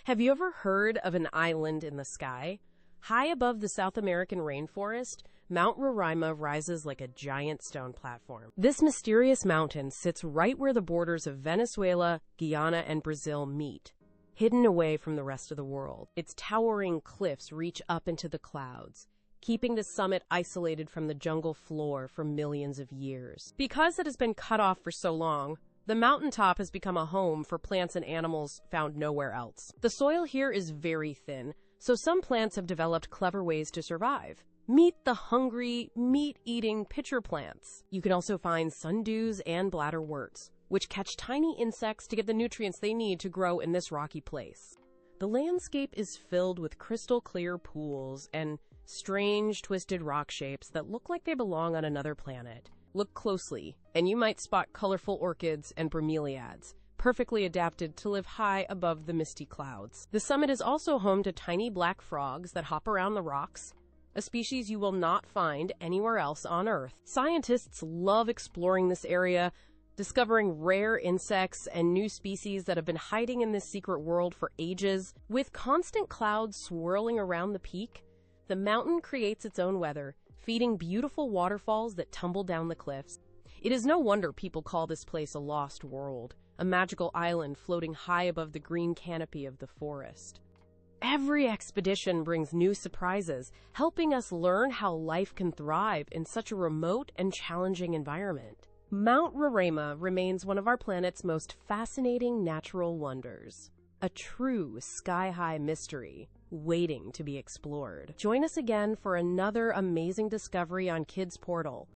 Have you ever heard of an island in the sky? High above the South American rainforest, Mount Roraima rises like a giant stone platform. This mysterious mountain sits right where the borders of Venezuela, Guyana, and Brazil meet, hidden away from the rest of the world. Its towering cliffs reach up into the clouds, keeping the summit isolated from the jungle floor for millions of years. Because it has been cut off for so long, the mountaintop has become a home for plants and animals found nowhere else. The soil here is very thin, so some plants have developed clever ways to survive. Meet the hungry, meat-eating pitcher plants. You can also find sundews and bladderworts, which catch tiny insects to get the nutrients they need to grow in this rocky place. The landscape is filled with crystal-clear pools and strange, twisted rock shapes that look like they belong on another planet. Look closely, and you might spot colorful orchids and bromeliads, perfectly adapted to live high above the misty clouds. The summit is also home to tiny black frogs that hop around the rocks, a species you will not find anywhere else on Earth. Scientists love exploring this area, discovering rare insects and new species that have been hiding in this secret world for ages. With constant clouds swirling around the peak, the mountain creates its own weather, feeding beautiful waterfalls that tumble down the cliffs. It is no wonder people call this place a lost world, a magical island floating high above the green canopy of the forest. Every expedition brings new surprises, helping us learn how life can thrive in such a remote and challenging environment. Mount Roraima remains one of our planet's most fascinating natural wonders, a true sky-high mystery waiting to be explored. Join us again for another amazing discovery on Kids Portal.